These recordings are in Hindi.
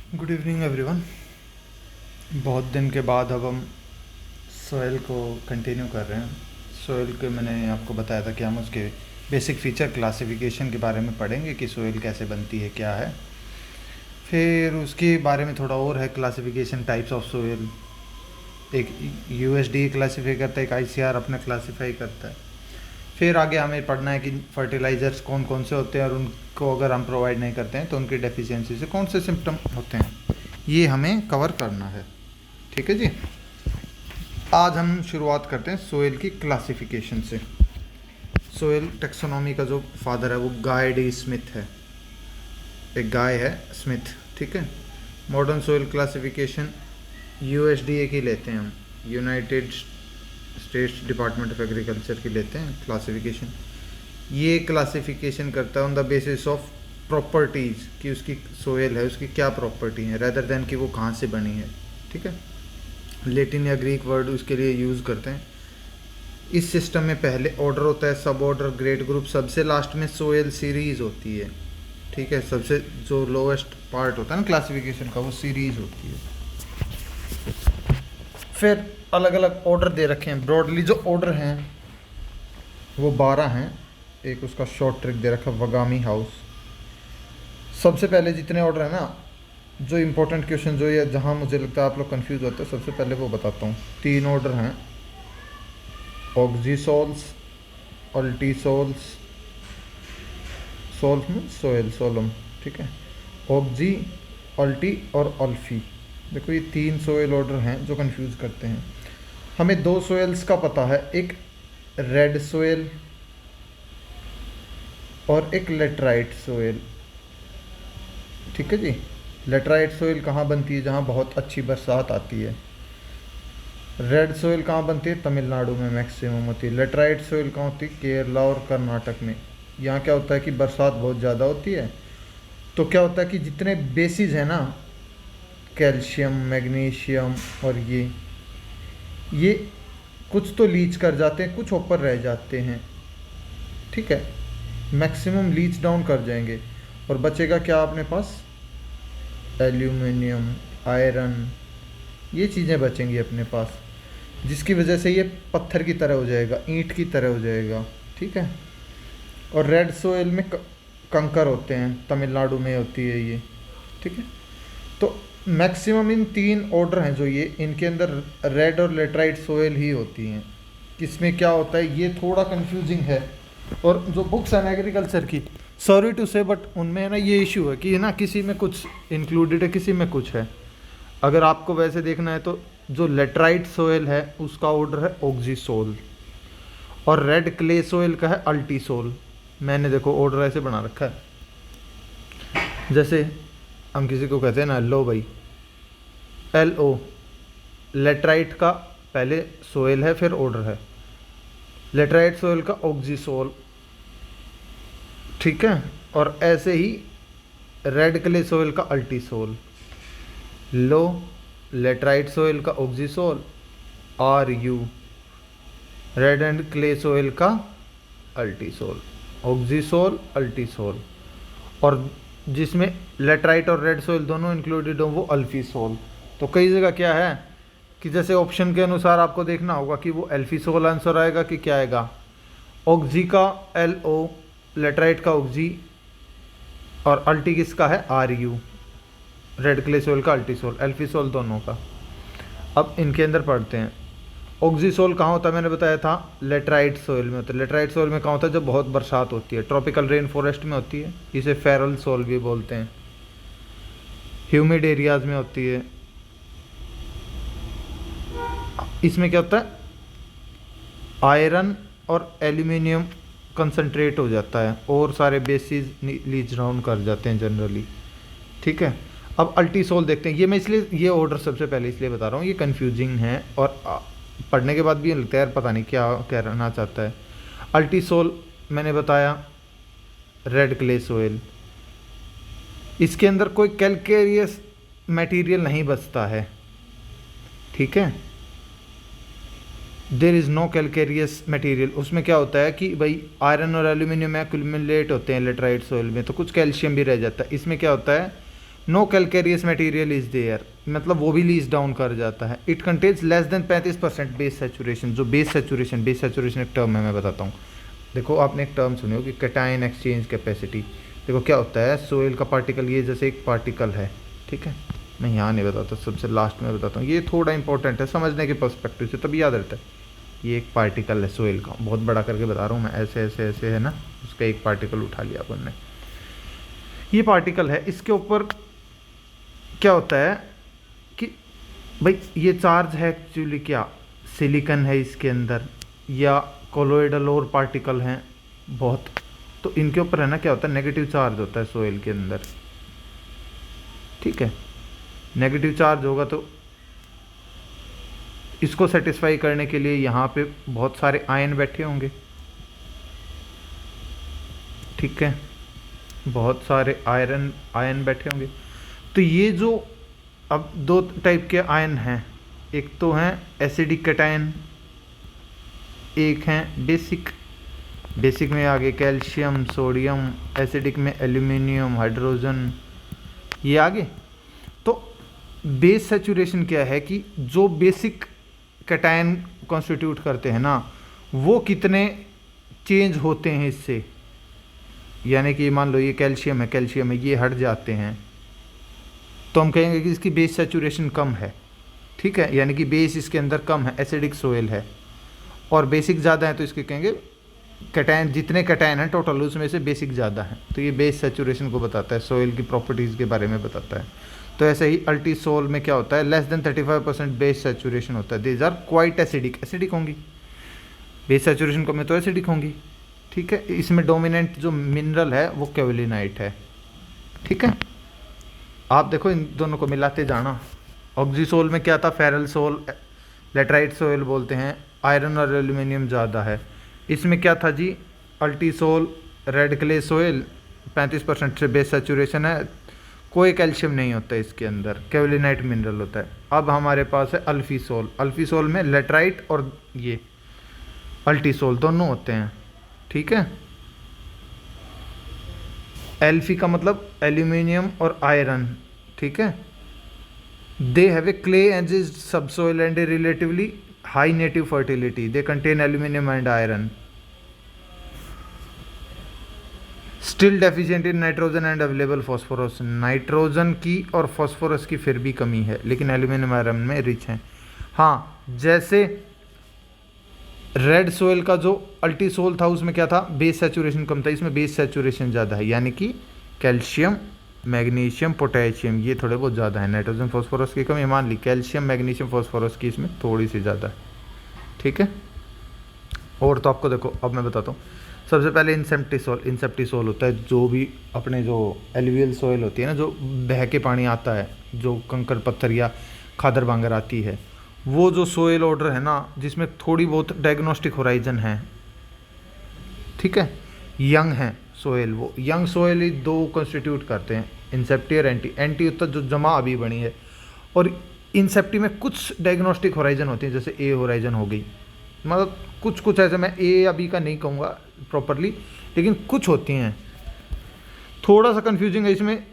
Good evening everyone. बहुत दिन के बाद अब हम सोयल को कंटिन्यू कर रहे हैं। सोयल के मैंने आपको बताया था कि हम उसके बेसिक फीचर क्लासिफिकेशन के बारे में पढ़ेंगे कि सोयल कैसे बनती है, क्या है। फिर उसके बारे में थोड़ा और है, क्लासिफिकेशन टाइप्स ऑफ सोयल। एक यूएसडी क्लासीफाई करता है, एक आईसीआर अपना क्लासीफाई करता है। फिर आगे हमें पढ़ना है कि फर्टिलाइज़र्स कौन कौन से होते हैं और उनको अगर हम प्रोवाइड नहीं करते हैं तो उनकी डेफिशिएंसी से कौन से सिम्टम होते हैं, ये हमें कवर करना है। ठीक है जी। आज हम शुरुआत करते हैं सोयल की क्लासिफिकेशन से। सोयल टेक्सोनॉमी का जो फादर है वो गाय डी स्मिथ है। एक गाय है स्मिथ, ठीक है। मॉडर्न सोयल क्लासिफिकेशन यूएसडीए की लेते हैं हम, United states department of agriculture की लेते हैं क्लासिफिकेशन। ये क्लासिफिकेशन करता है on the basis of properties कि उसकी सोयल है, उसकी क्या प्रॉपर्टी है, रेदर देन कि वो कहाँ से बनी है। ठीक है। लेटिन या ग्रीक वर्ड उसके लिए यूज़ करते हैं। इस सिस्टम में पहले ऑर्डर होता है, सब ऑर्डर, ग्रेड ग्रुप, सबसे लास्ट में सोयल सीरीज़ होती है। ठीक है। सबसे जो लोएस्ट पार्ट होता है ना क्लासिफिकेशन का, वो सीरीज़ होती है। फिर अलग अलग ऑर्डर दे रखे हैं। ब्रॉडली जो ऑर्डर हैं वो 12 हैं। एक उसका शॉर्ट ट्रिक दे रखा है, वगामी हाउस। सबसे पहले जितने ऑर्डर हैं ना, जो इम्पोर्टेंट क्वेश्चन जो ये जहाँ मुझे लगता है आप लोग कंफ्यूज होते हैं, सबसे पहले वो बताता हूँ। 3 ऑर्डर हैं, ऑक्जीसोल्स, अल्टीसोल्स, सोल्स में सोयल सोलम, ठीक है। ऑक्जी, अल्टी और अल्फी। देखो ये 3 सोयल ऑर्डर हैं जो कंफ्यूज करते हैं। हमें 2 सोयल्स का पता है, एक रेड सोयल और एक लेटराइट सोयल। ठीक है जी। लेटराइट सोयल कहाँ बनती है? जहाँ बहुत अच्छी बरसात आती है। रेड सोयल कहाँ बनती है? तमिलनाडु में मैक्सिमम होती है। लेटराइट सोयल कहाँ होती है? केरला और कर्नाटक में। यहाँ क्या होता है कि बरसात बहुत ज़्यादा होती है, तो क्या होता है कि जितने बेसिस हैं ना, कैल्शियम, मैग्नीशियम और ये कुछ तो लीच कर जाते हैं, कुछ ऊपर रह जाते हैं। ठीक है। मैक्सिमम लीच डाउन कर जाएंगे और बचेगा क्या अपने पास? एल्यूमिनियम, आयरन, ये चीज़ें बचेंगी अपने पास, जिसकी वजह से ये पत्थर की तरह हो जाएगा, ईंट की तरह हो जाएगा। ठीक है। और रेड सोयल में कंकर होते हैं, तमिलनाडु में होती है ये। ठीक है। तो मैक्सिमम इन 3 ऑर्डर हैं जो ये, इनके अंदर रेड और लेटराइट सोयल ही होती हैं। किसमें क्या होता है ये थोड़ा कंफ्यूजिंग है। और जो बुक्स हैं एग्रीकल्चर की, सॉरी टू से, बट उनमें है ना ये इशू है कि ना किसी में कुछ इंक्लूडेड है, किसी में कुछ है। अगर आपको वैसे देखना है तो जो लेटराइट सोयल है उसका ऑर्डर है ऑक्जीसोल, और रेड क्ले सोयल का है अल्टीसोल। मैंने देखो ऑर्डर ऐसे बना रखा है, जैसे हम किसी को कहते हैं ना, लो भाई, LO, लेटराइट का पहले सोयल है फिर ऑर्डर है, लेटराइट सोयल का ऑक्जीसोल। ठीक है। और ऐसे ही रेड क्ले सोयल का अल्टीसोल, लो लेटराइट सोयल का ऑक्जीसोल, RU red and clay soil का अल्टीसोल, ऑक्जीसोल, अल्टीसोल। और जिसमें लेटराइट और रेड सोयल दोनों इंक्लूडेड हो वो अल्फीसोल। तो कई जगह क्या है कि जैसे ऑप्शन के अनुसार आपको देखना होगा कि वो अल्फीसोल आंसर आएगा कि क्या आएगा। ऑक्जी का LO, लेटराइट का ऑक्जी, और अल्टी किसका है? RU रेड क्ले सोयल का अल्टीसोल, अल्फीसोल दोनों का। अब इनके अंदर पढ़ते हैं। ऑक्जीसोल कहाँ होता है? मैंने बताया था लेटराइट सोयल में होता है। लेटराइट सोयल में कहाँ होता है? जब बहुत बरसात होती है, ट्रॉपिकल रेन फॉरेस्ट में होती है, इसे फेरल सोल भी बोलते हैं। ह्यूमिड एरियाज में होती है। इसमें क्या होता है? आयरन और एल्यूमिनियम कंसनट्रेट हो जाता है और सारे बेसिस लीच डाउन कर जाते हैं जनरली। ठीक है। अब अल्टीसोल देखते हैं। ये मैं इसलिए ये ऑर्डर सबसे पहले इसलिए बता रहा हूँ, ये कन्फ्यूजिंग है और पढ़ने के बाद भी लगता है यार पता नहीं क्या कहना चाहता है। अल्टीसोल मैंने बताया रेड क्ले सोयल, इसके अंदर कोई कैल्केरियस मटेरियल नहीं बचता है। ठीक है। There is no calcareous material. उसमें क्या होता है कि भाई आयरन और एल्यूमिनियम एक्युमुलेट होते हैं लेटराइट सोयल में, तो कुछ कैल्शियम भी रह जाता है। इसमें क्या होता है no calcareous material is there, मतलब वो भी लीज डाउन कर जाता है। It contains less than 35% base saturation. जो बेस सेचुरेशन एक टर्म है, मैं बताता हूँ। देखो आपने एक टर्म सुनी होगी, कैटायन एक्सचेंज कैपेसिटी। देखो क्या होता है, सोइल का पार्टिकल, ये जैसे एक पार्टिकल है, ठीक है, मैं यहाँ नहीं बताता, सबसे लास्ट में बताता हूँ। ये थोड़ा इंपॉर्टेंट है समझने के पर्सपेक्टिव से, तभी याद रहता है। ये एक पार्टिकल है सोइल का, बहुत बड़ा करके बता रहा हूँ मैं, ऐसे ऐसे ऐसे है ना, उसका एक पार्टिकल उठा लिया अपन ने। ये पार्टिकल है, इसके ऊपर क्या होता है कि भाई ये चार्ज है एक्चुअली क्या, सिलिकॉन है इसके अंदर, या कोलोइडल और पार्टिकल हैं बहुत, तो इनके ऊपर है ना क्या होता है, नेगेटिव चार्ज होता है सोइल के अंदर, ठीक है। नेगेटिव चार्ज होगा तो इसको सेटिस्फाई करने के लिए यहाँ पे बहुत सारे आयन बैठे होंगे, ठीक है, बहुत सारे आयन बैठे होंगे। तो ये जो अब दो टाइप के आयन हैं, एक तो हैं एसिडिक कैटायन, एक हैं बेसिक। बेसिक में आगे कैल्शियम, सोडियम, एसिडिक में एल्यूमिनियम, हाइड्रोजन, ये आगे। तो बेस सेचुरेशन क्या है कि जो बेसिक कैटायन कॉन्स्टिट्यूट करते हैं ना, वो कितने चेंज होते हैं इससे, यानी कि मान लो ये कैल्शियम है, ये हट जाते हैं, तो हम कहेंगे कि इसकी बेस सेचुरेशन कम है, ठीक है, यानी कि बेस इसके अंदर कम है, एसिडिक सोइल है। और बेसिक ज़्यादा है तो इसके कहेंगे कैटायन, जितने कैटायन हैं टोटल उसमें से बेसिक ज़्यादा है, तो ये बेस सेचुरेशन को बताता है, सोइल की प्रॉपर्टीज़ के बारे में बताता है। तो ऐसे ही अल्टीसोल में क्या होता है, लेस देन 35% बेस सेचुरेशन होता है। दीज आर क्वाइट एसिडिक होंगी, बेस सेचुरेशन कम है तो एसिडिक होंगी, ठीक है। इसमें डोमिनेंट जो मिनरल है वो केवलिनाइट है, ठीक है। आप देखो इन दोनों को मिलाते जाना। ऑक्सीसोल में क्या था, फेरल सोल, लेटराइट सोइल बोलते हैं, आयरन और एल्यूमिनियम ज़्यादा है। इसमें क्या था जी, अल्टीसोल, रेड क्ले सोइल, 35% से बेस सेचुरेशन है, कोई कैल्शियम नहीं होता है इसके अंदर, केवलिनाइट मिनरल होता है। अब हमारे पास है अल्फीसोल। अल्फीसोल में लेटराइट और ये अल्टीसोल दोनों होते हैं, ठीक है। एल्फी का मतलब एल्यूमिनियम और आयरन, ठीक है। They have a clay as is subsoil and a relatively high native fertility, they contain aluminium and iron, still deficient in nitrogen and available phosphorus. Nitrogen की और फॉस्फोरस की फिर भी कमी है, लेकिन एल्यूमिनियम आयरन में रिच हैं। हाँ, जैसे रेड सोइल का जो अल्टीसोल था उसमें क्या था, बेस सेचुरेशन कम था, इसमें बेस सेचुरेशन ज़्यादा है, यानी कि कैल्शियम, मैग्नीशियम, पोटेशियम ये थोड़े बहुत ज़्यादा है। नाइट्रोजन फॉस्फोरस की कमी मान ली, कैल्शियम, मैग्नीशियम, फॉस्फोरस की इसमें थोड़ी सी ज़्यादा है, ठीक है। और तो आपको देखो अब मैं बताता हूँ। सबसे पहले इंसेप्टिसोल होता है, जो भी अपने जो एलुवियल सोइल होती है ना, जो बह के पानी आता है, जो कंकर पत्थर या खादर बांगर आती है, वो जो सोइल ऑर्डर है ना, जिसमें थोड़ी बहुत डायग्नोस्टिक होराइजन है, ठीक है, यंग है सोइल, वो यंग सोइल ही दो कंस्टिट्यूट करते हैं, इंसेप्टी और एंटी। एंटी होता है जो जमा अभी बनी है, और इंसेप्टी में कुछ डायग्नोस्टिक होराइजन होती है, जैसे ए होराइजन हो गई, मतलब कुछ कुछ ऐसे, मैं ए अभी का नहीं कहूँगा प्रॉपरली, लेकिन कुछ होती हैं, थोड़ा सा कंफ्यूजिंग है इसमें,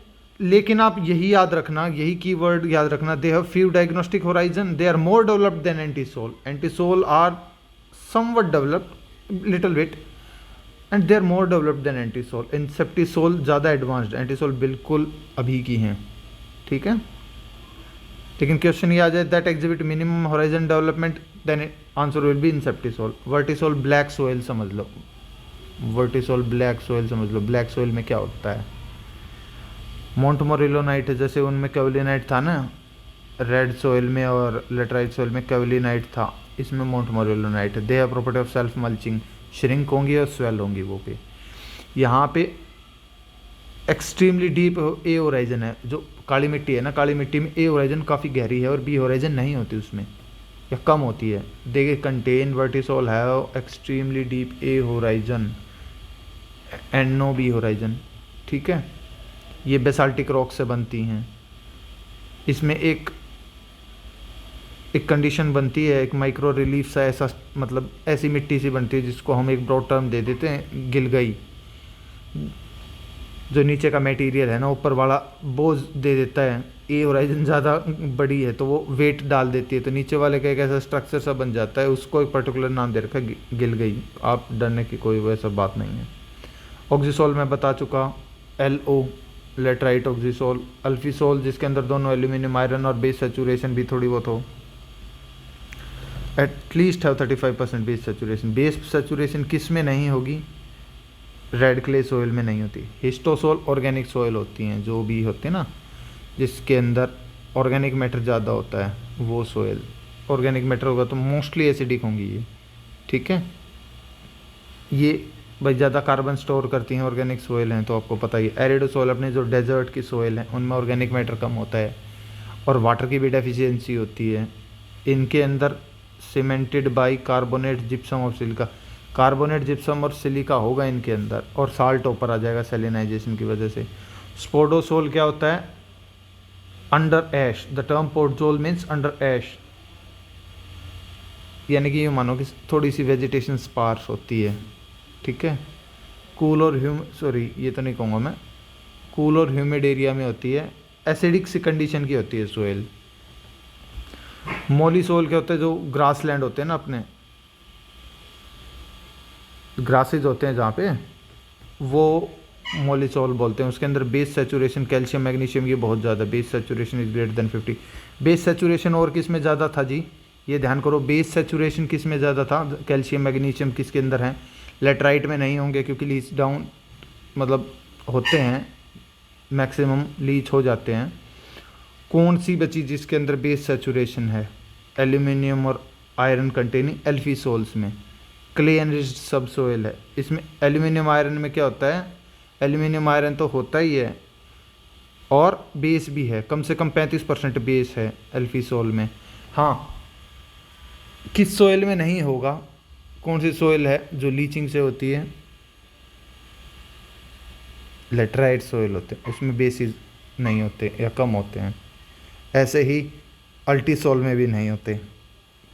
लेकिन आप यही याद रखना, यही कीवर्ड याद रखना, they have few diagnostic horizon, they are more developed than entisol. Entisol are somewhat developed little bit and they are more developed than entisol. Inceptisol ज़्यादा एडवांस्ड, एंटीसोल बिल्कुल अभी की हैं, ठीक है। लेकिन क्वेश्चन ये आ जाए that exhibit minimum horizon development, then answer will be inceptisol. Vertisol black soil समझ लो, वर्टिसोल ब्लैक सोइल समझ लो। ब्लैक सोइल में क्या होता है, मोंटमोरिलोनाइट है, जैसे उनमें कैवलिनाइट था ना, रेड सोइल में और लेटराइट सोइल में कैवलिनाइट था, इसमें मोंटमोरिलोनाइट है। They have property of self mulching, shrink होंगी और स्वेल होंगी वो पे। यहाँ पे एक्सट्रीमली डीप ए होराइजन है, जो काली मिट्टी है ना, काली मिट्टी में ए होराइजन काफ़ी गहरी है और बी होराइजन नहीं होती उसमें, या कम होती है। देखिए contain vertisol have extremely deep A horizon and no B horizon, ठीक है। ये बेसाल्टिक रॉक से बनती हैं। इसमें एक कंडीशन बनती है, एक माइक्रो रिलीफ सा, ऐसा मतलब ऐसी मिट्टी सी बनती है जिसको हम एक ब्रॉड टर्म दे देते हैं गिलगई। जो नीचे का मटेरियल है ना, ऊपर वाला बोझ दे देता है। ए होराइजन ज़्यादा बड़ी है तो वो वेट डाल देती है, तो नीचे वाले का एक ऐसा स्ट्रक्चर सा बन जाता है, उसको एक पर्टिकुलर नाम दे रखा है, गिल गई। आप डरने की कोई वैसा बात नहीं है। ऑक्सीसोल मैं बता चुका, LO लेटराइट ऑक्सीसोल। अल्फीसोल जिसके अंदर दोनों एल्यूमिनियम आयरन और बेस सेचुरेशन भी थोड़ी बहुत हो, एटलीस्ट है 35% बेस सेचुरेशन। बेस सेचुरेशन किस में नहीं होगी? रेड क्ले सोइल में नहीं होती। हिस्टोसोल ऑर्गेनिक सोइल होती हैं, जो भी होते हैं ना जिसके अंदर ऑर्गेनिक मैटर ज़्यादा होता है, वो सोइल। ऑर्गेनिक मैटर होगा तो मोस्टली एसिडिक होंगी ये, ठीक है। ये भाई ज़्यादा कार्बन स्टोर करती हैं ऑर्गेनिक सोइल हैं, तो आपको पता ही है। एरिडो सोइल अपने जो डेजर्ट की सोइल है उनमें ऑर्गेनिक मैटर कम होता है और वाटर की भी डेफिशिएंसी होती है। इनके अंदर सीमेंटेड बाई कार्बोनेट जिप्सम और सिलिका, कार्बोनेट जिप्सम और सिलिका होगा इनके अंदर, और साल्ट ऊपर आ जाएगा सेलिनाइजेशन की वजह से। स्पोडोसोल क्या होता है? Under ash. The term podosol means under ash, यानी कि ये मानो कि थोड़ी सी वेजिटेशन स्पार्स होती है, ठीक है। कूल और ये तो नहीं कहूँगा मैं, कूल और ह्यूमिड एरिया में होती है, एसिडिक सी कंडीशन की होती है सोइल। मोली सोइल क्या होता है? जो ग्रास लैंड होते हैं ना, अपने ग्रासेज होते हैं जहाँ पे, वो मोली सोइल बोलते हैं। उसके अंदर बेस सेचुरेशन कैल्शियम मैग्नीशियम ये बहुत ज़्यादा, base saturation is greater than 50। Base saturation और किस में ज़्यादा था जी? ये ध्यान करो, बेस सेचुरेशन किस में ज़्यादा था? कैल्शियम मैग्नीशियम किसके अंदर हैं? लेटराइट में नहीं होंगे, क्योंकि लीच डाउन मतलब होते हैं, मैक्सिमम लीच हो जाते हैं। कौन सी बची जिसके अंदर बेस सेचुरेशन है? एल्यूमिनियम और आयरन कंटेनिंग एल्फीसोल्स में। क्ले एनरिच्ड सब सोइल है, इसमें एल्यूमिनियम आयरन में क्या होता है? एल्यूमिनियम आयरन तो होता ही है और बेस भी है, कम से कम 35% बेस है एल्फीसोल में। हाँ, किस सोइल में नहीं होगा? कौन सी सोइल है जो लीचिंग से होती है? लेटराइट सोइल होते हैं, उसमें बेसिस नहीं होते या कम होते हैं। ऐसे ही अल्टीसोल में भी नहीं होते,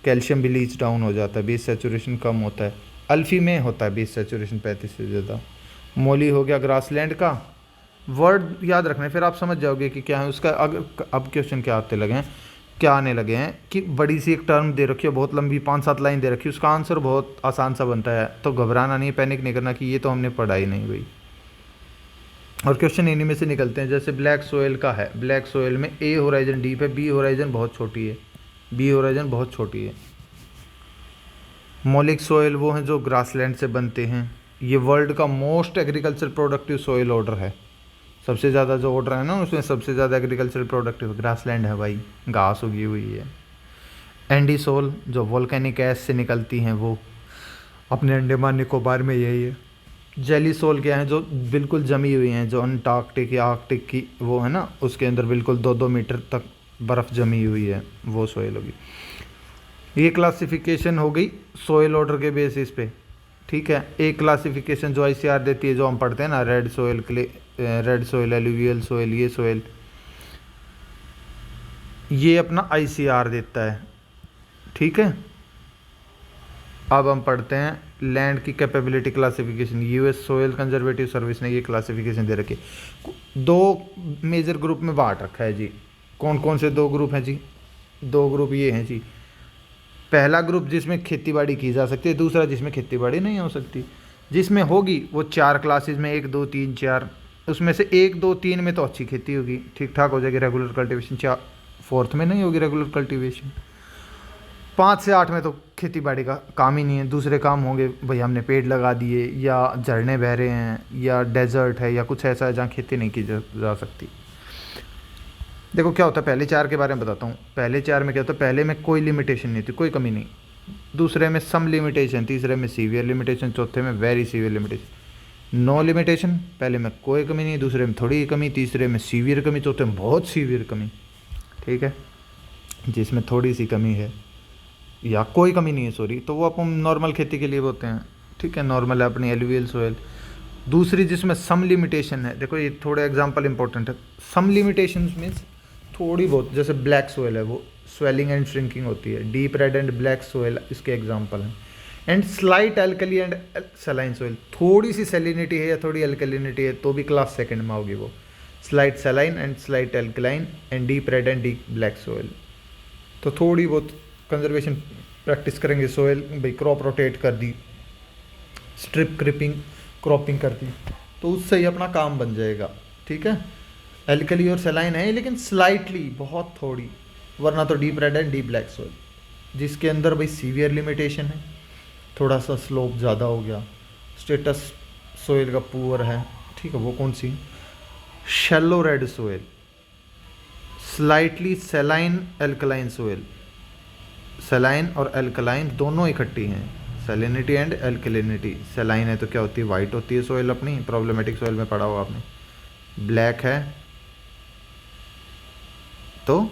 कैल्शियम भी लीच डाउन हो जाता है, बेस सेचुरेशन कम होता है। अल्फी में होता है बेस सेचुरेशन 35 से ज़्यादा। मोली हो गया ग्रासलैंड का, वर्ड याद रखना है, फिर आप समझ जाओगे कि क्या है उसका। अगर अब क्वेश्चन क्या आते लगे हैं, क्या आने लगे हैं कि बड़ी सी एक टर्म दे रखी है, बहुत लंबी 5-7 लाइन दे रखी है, उसका आंसर बहुत आसान सा बनता है, तो घबराना नहीं, पैनिक नहीं करना कि ये तो हमने पढ़ा ही नहीं भाई। और क्वेश्चन इन्हीं में से निकलते हैं। जैसे ब्लैक सोयल का है, ब्लैक सोयल में ए होराइजन डीप है, बी होराइजन बहुत छोटी है, बी होराइजन बहुत छोटी है। मौलिक सोयल वो हैं जो ग्रासलैंड से बनते हैं। ये वर्ल्ड का most agriculture productive soil order है, सबसे ज़्यादा जो ऑर्डर है ना उसमें सबसे ज़्यादा एग्रीकल्चर प्रोडक्टिव ग्रासलैंड है भाई, घास उगी हुई है। एंडीसोल जो वोल्केनिक ऐश से निकलती हैं, वो अपने अंडमान निकोबार में यही है। जेली सोल क्या है? जो बिल्कुल जमी हुई हैं, जो अंटार्कटिक या आर्कटिक की वो है ना, उसके अंदर बिल्कुल 2-2 मीटर तक बर्फ़ जमी हुई है, वो सोयल होगी। ये क्लासिफिकेशन हो गई सोयल ऑर्डर के बेसिस पे, ठीक है। एक क्लासिफिकेशन जो ICR देती है, जो हम पढ़ते हैं ना, red soil, clay, red soil, alluvial soil, ये सोयल, ये अपना ICR देता है, ठीक है। अब हम पढ़ते हैं लैंड की capability classification. US soil conservative service ने ये क्लासिफिकेशन दे रखी है। 2 मेजर ग्रुप में बांट रखा है जी। कौन कौन से 2 ग्रुप हैं जी? 2 ग्रुप ये हैं जी। पहला ग्रुप जिसमें खेतीबाड़ी की जा सकती है, दूसरा जिसमें खेतीबाड़ी नहीं हो सकती। जिसमें होगी वो 4 क्लासेज में, 1, 2, 3, 4, उसमें से 1, 2, 3 में तो अच्छी खेती होगी, ठीक ठाक हो जाएगी रेगुलर कल्टीवेशन। 4th में नहीं होगी रेगुलर कल्टीवेशन। 5 से 8 में तो खेती बाड़ी का काम ही नहीं है, दूसरे काम होंगे भाई, हमने पेड़ लगा दिए, या झरने बह रहे हैं, या डेजर्ट है, या कुछ ऐसा है जहाँ खेती नहीं की जा सकती। देखो क्या होता है, पहले 4 के बारे में बताता हूँ। पहले 4 में क्या होता है? पहले में कोई लिमिटेशन नहीं थी, कोई कमी नहीं। दूसरे में सम लिमिटेशन, तीसरे में सीवियर लिमिटेशन, चौथे में very severe limitation. No limitation, पहले में कोई कमी नहीं, दूसरे में थोड़ी कमी, तीसरे में सीवियर कमी, चौथे में बहुत सीवियर कमी, ठीक है। जिसमें थोड़ी सी कमी है या कोई कमी नहीं है, सॉरी, तो वो अपन नॉर्मल खेती के लिए बोलते हैं, ठीक है। नॉर्मल है अपनी एलुवियल सोयल। दूसरी जिसमें सम लिमिटेशन है, देखो ये थोड़े एग्जांपल इंपॉर्टेंट है। सम लिमिटेशन मीन्स थोड़ी बहुत, जैसे ब्लैक सोयल है, वो स्वेलिंग एंड श्रिंकिंग होती है। Deep red and black soil इसके एग्जांपल हैं। And slight alkali and saline soil, थोड़ी सी सेलिनिटी है या थोड़ी एल्कलिनिटी है तो भी क्लास सेकंड में होगी वो। Slight saline and slight alkaline and deep red and deep black soil. तो थोड़ी बहुत कंजर्वेशन प्रैक्टिस करेंगे सोइल, भाई क्रॉप रोटेट कर दी, स्ट्रिप क्रिपिंग क्रॉपिंग कर दी, तो उससे ही अपना काम बन जाएगा। ठीक है, एल्कली और सलाइन है लेकिन स्लाइटली, बहुत थोड़ी, वरना तो deep red and deep black soil जिसके अंदर भाई सीवियर लिमिटेशन है, थोड़ा सा स्लोप ज़्यादा हो गया, स्टेटस सोइल का पुअर है। ठीक है, वो कौन सी? Shallow red soil, slightly saline alkaline soil. Saline और एल्कलाइन दोनों इकट्ठी हैं, सेलिनिटी एंड एल्कलिनिटी। सेलाइन है तो क्या होती है? वाइट होती है सोइल अपनी, प्रॉब्लमेटिक सोइल में पढ़ा हुआ आपने। ब्लैक है तो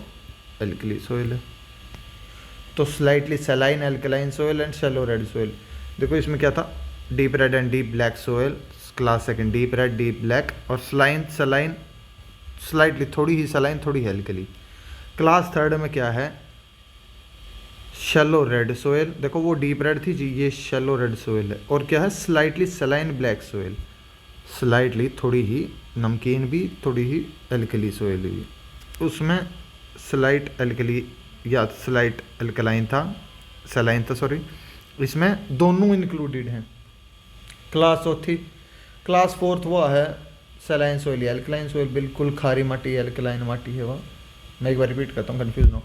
एल्कली सोइल है। तो slightly saline alkaline soil and shallow red soil. देखो इसमें क्या था? Deep red and deep black soil, class second deep red deep black, और सलाइन स्लाइटली, थोड़ी ही सलाइन थोड़ी एल्कली। क्लास थर्ड में क्या है? Shallow red soil. देखो वो डीप रेड थी जी, ये शैलो रेड सोइल है। और क्या है? Slightly saline black soil, slightly थोड़ी ही नमकीन भी, थोड़ी ही एल्कली सोइल भी। उसमें स्लाइट एल्कली या स्लाइट एल्कलाइन था, सलाइन था सॉरी, इसमें दोनों इंक्लूडेड हैं। क्लास चौथी, क्लास फोर्थ वो है सलाइन सोइल या एल्कलाइन सोइल, बिल्कुल खारी माटी एल्कलाइन माटी है वह। मैं एक बार रिपीट करता हूँ, कन्फ्यूज हो।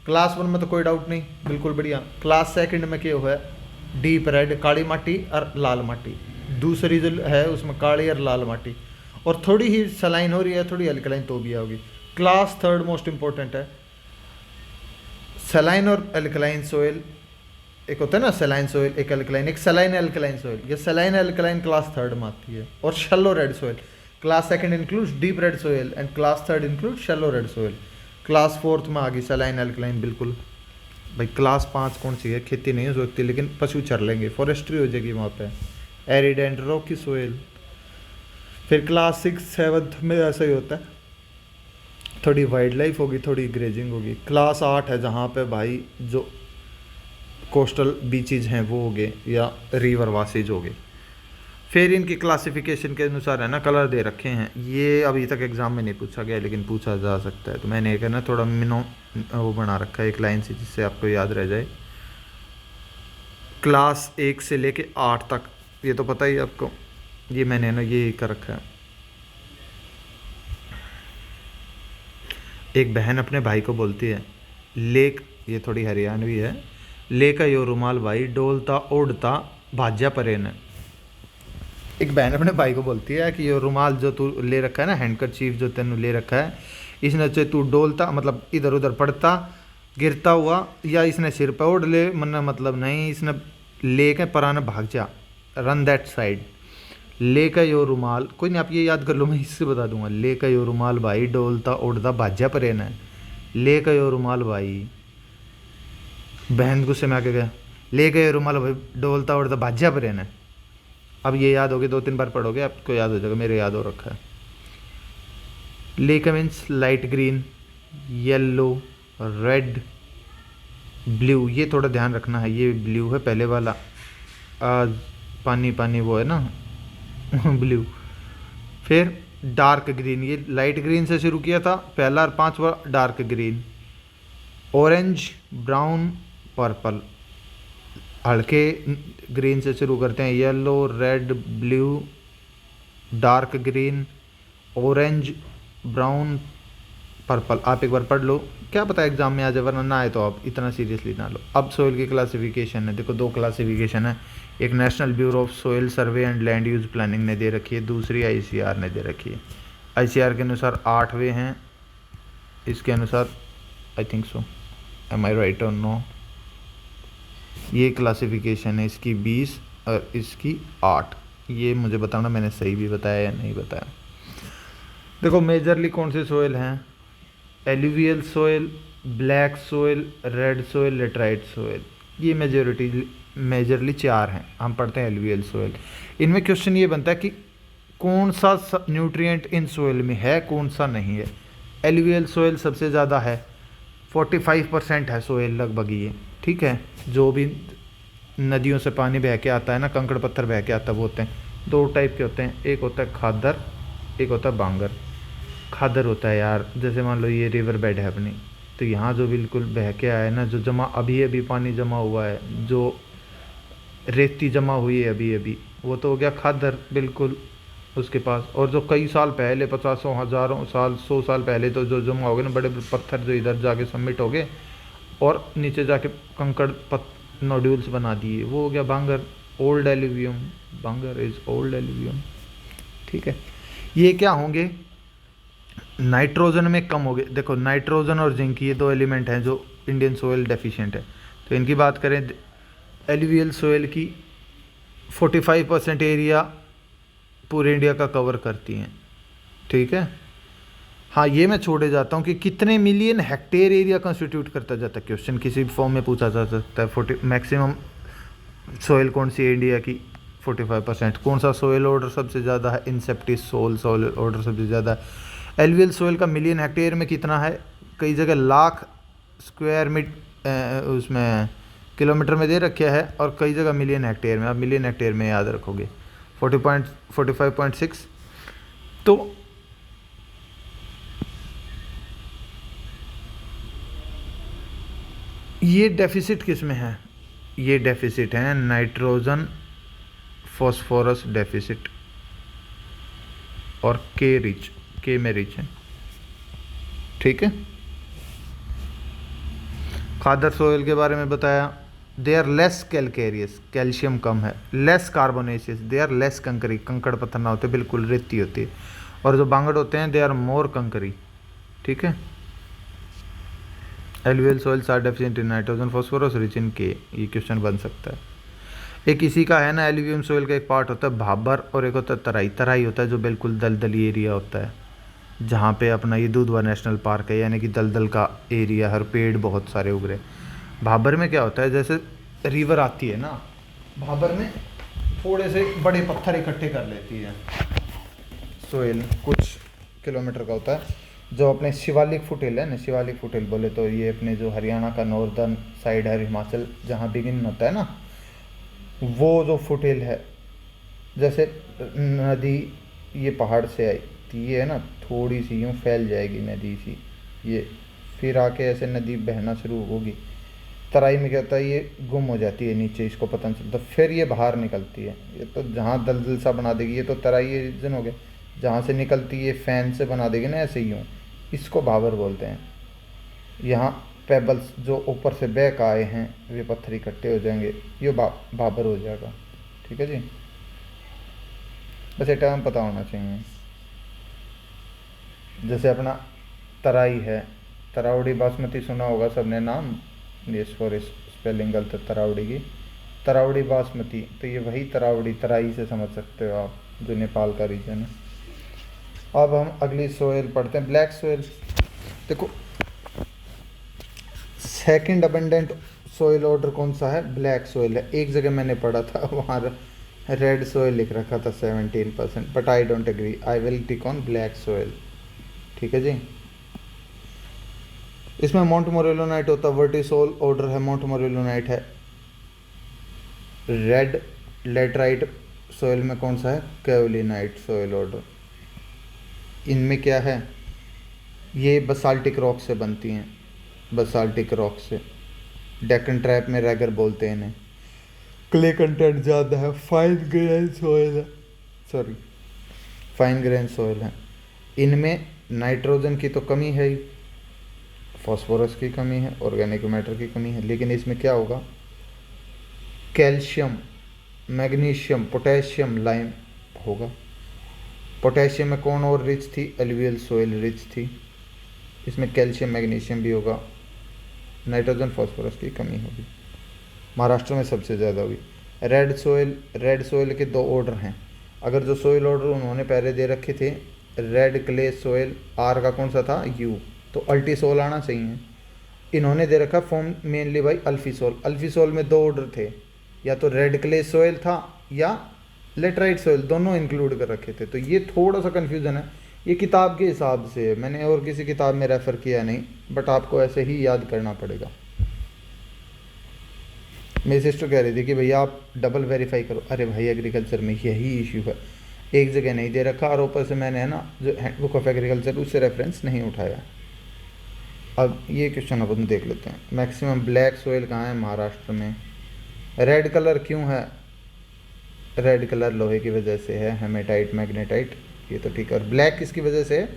क्लास वन में तो कोई डाउट नहीं, बिल्कुल बढ़िया। क्लास सेकंड में क्या हुआ है? डीप रेड काली माटी और लाल माटी, दूसरी जो है उसमें काली और लाल माटी, और थोड़ी ही सलाइन हो रही है, थोड़ी एल्कलाइन तो भी होगी। क्लास थर्ड मोस्ट इंपॉर्टेंट है, सलाइन और एल्कलाइन सोइल। एक होता है ना सलाइन सोइल, एक एल्कलाइन, एक सलाइन एल्कलाइन सोइल। ये सलाइन एल्कलाइन क्लास थर्ड में आती है। और shallow red soil, class second includes deep red soil and class third include shallow red soil. Class fourth में आ गई सलाइन एल्कलाइन। बिल्कुल भाई, क्लास 5 कौन सी है? खेती नहीं हो सकती लेकिन पशु चर लेंगे, फॉरेस्ट्री हो जाएगी वहाँ पे, एरिड एंड रॉकी सोइल। फिर क्लास 6 7 में ऐसा ही होता है, थोड़ी वाइल्ड लाइफ होगी, थोड़ी ग्रेजिंग होगी। क्लास 8 है जहाँ पे भाई जो कोस्टल बीचेज हैं वो हो गए या रिवर वासीज हो गए। फिर इनकी क्लासिफिकेशन के अनुसार है ना कलर दे रखे हैं। ये अभी तक एग्ज़ाम में नहीं पूछा गया लेकिन पूछा जा सकता है, तो मैंने एक है ना थोड़ा वो बना रखा है एक लाइन से जिससे आपको याद रह जाए। क्लास 1 से लेके 8 तक, ये तो पता ही आपको, ये मैंने ना ये कर रखा है। एक बहन अपने भाई को बोलती है, लेक, ये थोड़ी हरियाणवी है, लेका यो रुमाल भाई डोलता ओढ़ता भाज्या परे न। एक बहन अपने भाई को बोलती है कि ये रुमाल जो तू ले रखा है ना, हैंडकरचीफ जो तेनू ले रखा है, इसने चाहे तू डोलता मतलब इधर उधर पड़ता गिरता हुआ, या इसने सिर पर ओढ़ ले, मना मतलब नहीं, इसने लेके पराने भाग जा, रन दैट साइड। लेका यो रुमाल, कोई नहीं आप ये याद कर लो, मैं इससे बता दूंगा। लेका यो रुमाल भाई डोलता ओढ़ता भाज्या परे न। लेका यो रुमाल भाई, बहन गुस्से में आके गया, ले गए रुमाल भाई डोलता उड़ता भाज्या पर रहना। अब ये याद होगी, 2-3 बार पढ़ोगे आपको याद हो जाएगा, मेरे याद हो रखा है। लेका means light green, yellow, red, blue. ये थोड़ा ध्यान रखना है, ये ब्लू है पहले वाला, पानी पानी वो है ना ब्लू। फिर डार्क ग्रीन, ये लाइट ग्रीन से शुरू किया था पहला, और 5वां dark green. Orange, brown, purple, हल्के ग्रीन से शुरू करते हैं, yellow, red, blue, dark green, orange, brown, purple. आप एक बार पढ़ लो, क्या पता एग्जाम में आ जाए, वरना ना आए तो आप इतना सीरियसली ना लो। अब सोइल की क्लासिफिकेशन है, देखो 2 क्लासिफिकेशन है, एक national bureau of soil survey and land use planning ने दे रखी है, दूसरी ICAR ने दे रखी है। ICAR के अनुसार 8वें हैं, इसके अनुसार I think so, am I right और नो। ये क्लासिफिकेशन है इसकी 20 और इसकी 8। ये मुझे बताना मैंने सही भी बताया या नहीं बताया। देखो मेजरली कौन से सोइल हैं? Alluvial soil, black soil, red soil, laterite soil. ये मेजरली 4 हैं। हम पढ़ते हैं एलुवियल सोइल। इनमें क्वेश्चन ये बनता है कि कौन सा न्यूट्रिएंट इन सोइल में है, कौन सा नहीं है। एलुवियल सोइल सबसे ज़्यादा है, 45% है सोइल लगभग ये, ठीक है, जो भी नदियों से पानी बह के आता है ना, कंकड़ पत्थर बह के आता है, वो होते हैं 2 टाइप के होते हैं, एक होता है खादर, एक होता है बांगर। खादर होता है यार, जैसे मान लो ये रिवर बेड है अपनी, तो यहाँ जो बिल्कुल बह के आया है ना, जो जमा अभी अभी पानी जमा हुआ है, जो रेती जमा हुई है अभी अभी, वो तो हो गया खादर बिल्कुल उसके पास। और जो कई साल पहले, पचासों हज़ारों साल, 100 साल पहले तो जो जमा हो गए ना, बड़े बड़े पत्थर जो इधर जाके सबमिट हो गए और नीचे जाके कंकड़ नोड्यूल्स बना दिए, वो हो गया bangar, old alluvium. Bangar is old alluvium. ठीक है, ये क्या होंगे, नाइट्रोजन में कम हो गए। देखो नाइट्रोजन और जिंक ये 2 एलिमेंट हैं जो इंडियन सोयल डेफिशिएंट है। तो इनकी बात करें, एलुवियल सोयल की 45% एरिया पूरे इंडिया का कवर करती हैं। ठीक है, हाँ ये मैं छोड़े जाता हूँ कि कितने मिलियन हेक्टेयर एरिया कंस्टिट्यूट करता जाता है, क्वेश्चन किसी भी फॉर्म में पूछा जा सकता है। 40 मैक्सिमम सोयल कौन सी है इंडिया की, 45%। कौन सा सोयल ऑर्डर सबसे ज़्यादा है, इंसेप्टिस सोयल ऑर्डर सबसे ज़्यादा है। एलुवियल सोयल का मिलियन हेक्टेयर में कितना है, कई जगह लाख स्क्वायर उसमें किलोमीटर में दे रखा है, और कई जगह मिलियन हेक्टेयर में। आप मिलियन हेक्टेयर में याद रखोगे, 45.6। तो ये डेफिसिट किस में है, ये डेफिसिट है नाइट्रोजन फॉस्फोरस डेफिसिट, और के में रिच है। ठीक है, खादर सोयल के बारे में बताया, they are less calcareous, calcium कम है, less carbonaceous, they are less कंकरी, कंकड़ पत्थर ना होते, बिल्कुल रेती होती है। और जो बांगड़ होते हैं, दे आर मोर कंकरी। ठीक है, alluvial soils are deficient in nitrogen phosphorus rich in K, ये क्वेश्चन बन सकता है। एक इसी का है ना, एलुवियम सोइल का एक पार्ट होता है भाबर, और एक होता है तराई। तराई होता है जो बिल्कुल दलदली एरिया होता है, जहाँ पे अपना ये दूधवा नेशनल पार्क है, यानी कि दलदल का एरिया, हर पेड़ बहुत सारे उग रहे। भाबर में क्या होता है, जैसे रिवर आती है ना, भाबर में थोड़े से बड़े पत्थर इकट्ठे कर लेती है सोइल, कुछ किलोमीटर का होता है। जो अपने शिवालिक फुटहिल है ना, शिवालिक फुटहिल बोले तो ये अपने जो हरियाणा का नॉर्दर्न साइड है, हिमाचल जहाँ बिगिन होता है ना, वो जो फुटहिल है, जैसे नदी ये पहाड़ से आई तो ये है ना, थोड़ी सी यूँ फैल जाएगी नदी सी, ये फिर आके ऐसे नदी बहना शुरू होगी। तराई में क्या होता है, ये गुम हो जाती है नीचे, इसको पता नहीं चलता, फिर ये बाहर निकलती है। ये तो जहाँ दलदल सा बना देगी, ये तो तराई रीजन हो गया, जहाँ से निकलती है फैन से बना देगी ना ऐसे यूँ, इसको भाबर बोलते हैं। यहाँ पेबल्स जो ऊपर से बैक आए हैं, वे पत्थर इकट्ठे हो जाएंगे, ये भाबर हो जाएगा। ठीक है जी, बस ये टर्म पता होना चाहिए। जैसे अपना तराई है, तरावड़ी बासमती सुना होगा सबने नाम, ये फॉर स्पेलिंग गलत है तरावड़ी की, तरावड़ी बासमती, तो ये वही तरावड़ी, तराई से समझ सकते हो आप, जो नेपाल का रीजन है। अब हम अगली सोयल पढ़ते हैं, ब्लैक सोयल। देखो सेकंड अबंडेंट सोयल ऑर्डर कौन सा है, ब्लैक सोयल है। एक जगह मैंने पढ़ा था, वहाँ रेड सोयल लिख रखा था 17%, but I don't agree, I will tick on black soil. ठीक है जी, इसमें माउंट मोरेलोनाइट होता है, वर्टिसोल ऑर्डर है, माउंट मोरेलोनाइट है। रेड लेटराइट सोयल में कौन सा है, कैओलिनाइट सोयल ऑर्डर। इनमें क्या है, ये बसाल्टिक रॉक से बनती हैं, बसाल्टिक रॉक से। डेक्कन ट्रैप में रैगर बोलते हैं इन्हें। क्ले कंटेंट ज़्यादा है, फाइन ग्रेन सोयल है, सॉरी फाइन ग्रेन सोयल है। इनमें नाइट्रोजन की तो कमी है ही, फॉस्फोरस की कमी है, ऑर्गेनिक मैटर की कमी है, लेकिन इसमें क्या होगा, कैल्शियम, मैग्नीशियम, पोटेशियम, लाइम होगा। पोटेशियम में कौन और रिच थी, एलुवियल सोयल रिच थी, इसमें कैल्शियम मैग्नीशियम भी होगा। नाइट्रोजन फॉस्फोरस की कमी होगी, महाराष्ट्र में सबसे ज़्यादा होगी। रेड सोयल के 2 ऑर्डर हैं। अगर जो सोयल ऑर्डर उन्होंने पहले दे रखे थे, रेड क्ले सोयल, आर का कौन सा था, यू, तो अल्टीसोल आना चाहिए। इन्होंने दे रखा फॉर्म मेनली बाई अल्फीसोल। अल्फीसोल में 2 ऑर्डर थे, या तो रेड क्ले सोयल था या लेटराइट सोयल, दोनों इंक्लूड कर रखे थे। तो ये थोड़ा सा कन्फ्यूज़न है, ये किताब के हिसाब से, मैंने और किसी किताब में रेफ़र किया नहीं, बट आपको ऐसे ही याद करना पड़ेगा। मेरी सिस्टर कह रही थी कि भैया आप डबल वेरीफाई करो। अरे भाई एग्रीकल्चर में यही इशू है, एक जगह नहीं दे रखा और ऊपर से मैंने है ना जो हैंडबुक ऑफ एग्रीकल्चर उससे रेफरेंस नहीं उठाया। अब ये क्वेश्चन अपन देख लेते हैं। मैक्सिमम ब्लैक सोइल कहाँ है? महाराष्ट्र में। रेड कलर क्यों है? रेड कलर लोहे की वजह से है, हेमेटाइट मैग्नेटाइट, ये तो ठीक है। और ब्लैक किसकी वजह से है?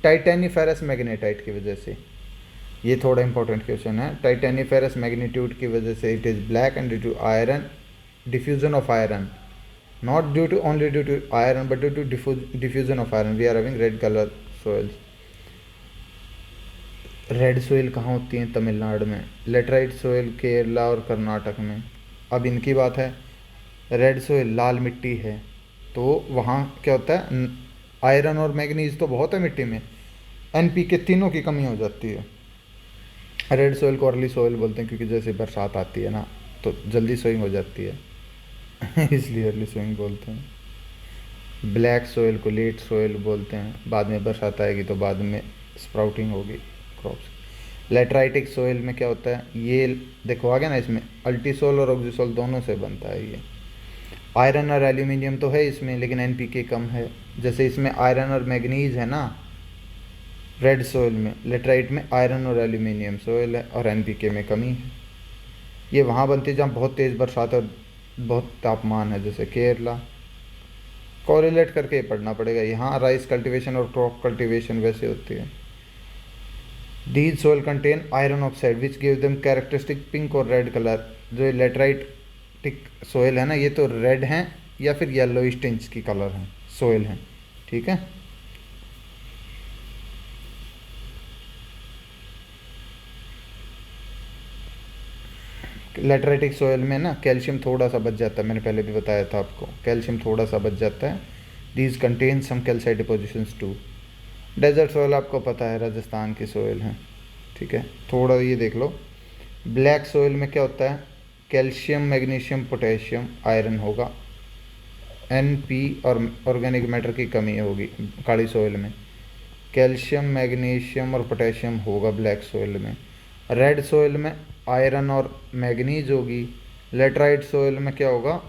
टाइटेनिफेरस मैग्नेटाइट की वजह से। ये थोड़ा इंपॉर्टेंट क्वेश्चन है। टाइटेनिफेरस मैग्नीट्यूड की वजह से it is black and due to iron diffusion of iron, not due to only due to iron but due to diffusion of iron we are having red colour soils. Red soil कहाँ होती है? तमिलनाडु में। लेटराइट सोइल केरला और कर्नाटक में। अब इनकी बात है, रेड सोइल लाल मिट्टी है, तो वहाँ क्या होता है? आयरन और मैग्नीज तो बहुत है मिट्टी में, एनपीके तीनों की कमी हो जाती है। रेड सोइल को अर्ली सोइल बोलते हैं क्योंकि जैसे बरसात आती है ना तो जल्दी सोइंग हो जाती है इसलिए अर्ली सोइंग बोलते हैं। ब्लैक सोइल को लेट सोइल बोलते हैं, बाद में बरसात आएगी तो बाद में स्प्राउटिंग होगी क्रॉप्स। लेटराइटिक सोइल में क्या होता है? ये देखो आ गया ना, इसमें अल्टीसोल और ऑक्सीसोल दोनों से बनता है ये। आयरन और एल्यूमिनियम तो है इसमें लेकिन एनपीके कम है। जैसे इसमें आयरन और मैग्नीज है ना रेड सोइल में, लेटराइट में आयरन और एल्यूमिनियम सोइल है और एनपीके में कमी है। ये वहाँ बनती है जहाँ बहुत तेज़ बरसात और बहुत तापमान है, जैसे केरला। कोरिलेट करके पढ़ना पड़ेगा। यहाँ राइस कल्टीवेशन और क्रॉप कल्टीवेशन वैसे होती है। These soil contain iron oxide which gives them characteristic pink और रेड कलर। जो लेटराइटिक सोइल है ना ये तो रेड हैं या फिर येलोइश टिंच की कलर है सोइल है, ठीक है। लेटराइटिक सोइल में ना कैल्शियम थोड़ा सा बच जाता है, मैंने पहले भी बताया था आपको, कैल्शियम थोड़ा सा बच जाता है। These contain some calcite depositions too. Desert soil आपको पता है राजस्थान की सोइल है, ठीक है। थोड़ा ये देख लो, ब्लैक सोइल में क्या होता है? कैल्शियम मैग्नीशियम पोटेशियम आयरन होगा, एन पी और ऑर्गेनिक मैटर की कमी होगी काली सोइल में। कैल्शियम मैग्नीशियम और पोटेशियम होगा ब्लैक सोइल में। रेड सोइल में आयरन और मैग्नीज होगी। लेटराइट सोइल में क्या होगा?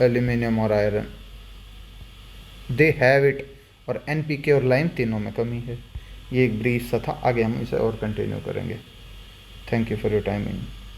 एल्यूमिनियम और आयरन, दे हैव इट। और एनपीके और लाइम तीनों में कमी है। ये एक ब्रीफ सा था, आगे हम इसे और कंटिन्यू करेंगे। Thank you for your timing.